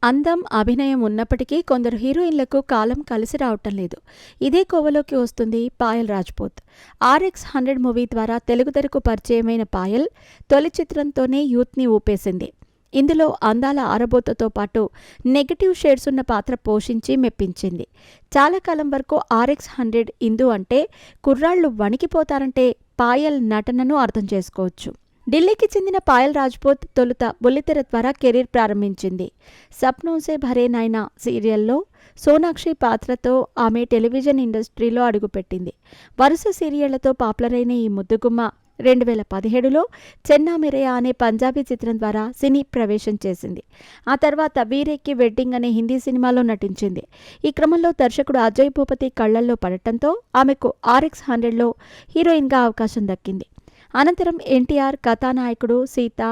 అందం, అభినయం ఉన్నప్పటికీ కొందరు హీరోయిన్లకు కాలం కలిసి రావటం లేదు. ఇదే కోవలోకి వస్తుంది పాయల్ రాజ్‌పూత్. 'ఆర్ఎక్స్ 100' మూవీ ద్వారా తెలుగు తెరకు పరిచయమైన పాయల్ తొలి చిత్రంతోనే యూత్‌ని ఊపేసింది. ఇందులో అందాల ఆరబోతతో పాటు నెగెటివ్ షేడ్స్ ఉన్న పాత్ర పోషించి మెప్పించింది. చాలా కాలం వరకు 'ఆర్ఎక్స్ 100' ఇందు అంటే కుర్రాళ్లు వణికిపోతారంటే పాయల్ నటనను అర్థం చేసుకోవచ్చు. ఢిల్లీకి చెందిన పాయల్ రాజ్‌పూత్ తొలుత బుల్లితెర ద్వారా కెరీర్ ప్రారంభించింది. 'సప్నోं से भरे नैना' సీరియల్లో సోనాక్షి పాత్రతో ఆమె టెలివిజన్ ఇండస్ట్రీలో అడుగుపెట్టింది. వరుస సీరియళ్లతో పాపులర్ అయిన ఈ ముద్దుగుమ్మ 2017లో 'చెన్నా మిరయా' అనే పంజాబీ చిత్రం ద్వారా సినీ ప్రవేశం చేసింది. ఆ తర్వాత 'వీరేక్కి వెడ్డింగ్' అనే హిందీ సినిమాలో నటించింది. ఈ క్రమంలో దర్శకుడు అజయ్ భూపతి కళ్లల్లో పడటంతో ఆమెకు 'ఆర్ఎక్స్ 100'లో హీరోయిన్గా అవకాశం దక్కింది. అనంతరం ఎన్టీఆర్, కథానాయకుడు, సీత,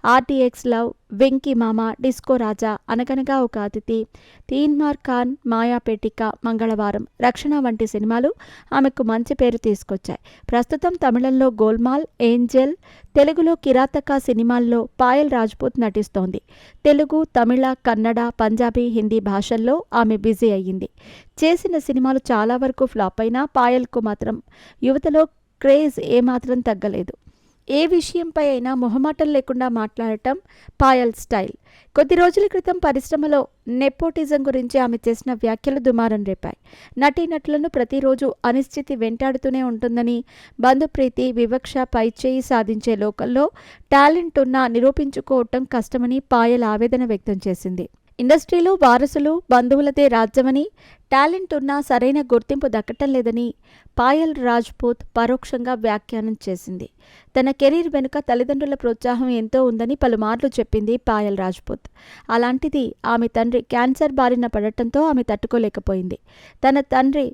ఆర్డీఎక్స్ లవ్, వెంకీ మామ, డిస్కో రాజా, అనగనగా ఒక అతిథి, తీన్మార్ ఖాన్, మాయాపేటిక, మంగళవారం, రక్షణ వంటి సినిమాలు ఆమెకు మంచి పేరు తీసుకొచ్చాయి. ప్రస్తుతం తమిళంలో 'గోల్మాల్', 'ఏంజెల్', తెలుగులో 'కిరాతక' సినిమాల్లో పాయల్ రాజ్‌పూత్ నటిస్తోంది. తెలుగు, తమిళ, కన్నడ, పంజాబీ, హిందీ భాషల్లో ఆమె బిజీ అయ్యింది. చేసిన సినిమాలు చాలా వరకు ఫ్లాప్ అయినా పాయల్కు మాత్రం యువతలో క్రేజ్ ఏమాత్రం తగ్గలేదు. ఏ విషయంపై అయినా మొహమాటం లేకుండా మాట్లాడటం పాయల్ స్టైల్. కొద్ది రోజుల క్రితం పరిశ్రమలో నెపోటిజం గురించి ఆమె చేసిన వ్యాఖ్యలు దుమారం రేపాయి. నటీనటులను ప్రతిరోజు అనిశ్చితి వెంటాడుతూనే ఉంటుందని, బంధుప్రీతి, వివక్ష పైచేయి సాధించే లోకంలో టాలెంట్ ఉన్నా నిరూపించుకోవటం కష్టమని పాయల్ ఆవేదన వ్యక్తం చేసింది. ఇండస్ట్రీలో వారసులు, బంధువులదే రాజ్యమని, టాలెంట్ ఉన్నా సరైన గుర్తింపు దక్కటం లేదని పాయల్ రాజ్‌పూత్ పరోక్షంగా వ్యాఖ్యానం చేసింది. తన కెరీర్ వెనుక తల్లిదండ్రుల ప్రోత్సాహం ఎంతో ఉందని పలుమార్లు చెప్పింది పాయల్ రాజ్‌పూత్. అలాంటిది ఆమె తండ్రి క్యాన్సర్ బారిన పడటంతో ఆమె తట్టుకోలేకపోయింది. తన తండ్రి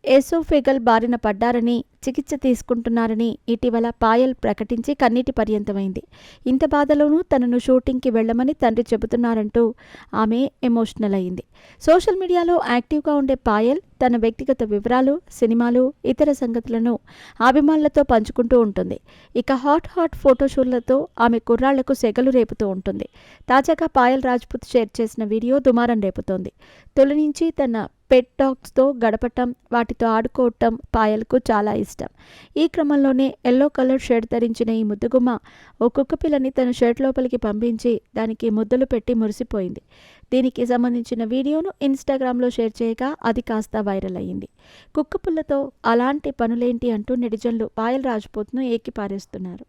ఎసోఫెగల్ బారిన పడ్డారని, చికిత్స తీసుకుంటున్నారని ఇటీవల పాయల్ ప్రకటించి కన్నీటి పర్యంతమైంది. ఇంత బాధలోనూ తనను షూటింగ్కి వెళ్లమని తండ్రి చెబుతున్నారంటూ ఆమె ఎమోషనల్ అయింది. సోషల్ మీడియాలో యాక్టివ్గా ఉండే పాయల్ తన వ్యక్తిగత వివరాలు, సినిమాలు, ఇతర సంగతులను అభిమానులతో పంచుకుంటూ ఉంటుంది. ఇక హాట్ ఫోటోషూట్లతో ఆమె కుర్రాళ్లకు సెగలు రేపుతూ ఉంటుంది. తాజాగా పాయల్ రాజ్‌పూత్ షేర్ చేసిన వీడియో దుమారం రేపుతోంది. తొలి నుంచి తన పెట్ డాగ్స్తో గడపటం, వాటితో ఆడుకోవటం పాయల్కు చాలా ఇష్టం. ఈ క్రమంలోనే ఎల్లో కలర్ షర్ట్ ధరించిన ఈ ముద్దుగుమ్మ ఓ కుక్కపిల్లని తన షర్ట్ లోపలికి పంపించి దానికి ముద్దులు పెట్టి మురిసిపోయింది. దీనికి సంబంధించిన వీడియోను ఇన్‌స్టాగ్రామ్లో షేర్ చేయగా అది కాస్త వైరల్ అయ్యింది. కుక్కపిల్లతో అలాంటి పనులేంటి అంటూ నెటిజన్లు పాయల్ రాజ్‌పూత్‌ను ఏకిపారేస్తున్నారు.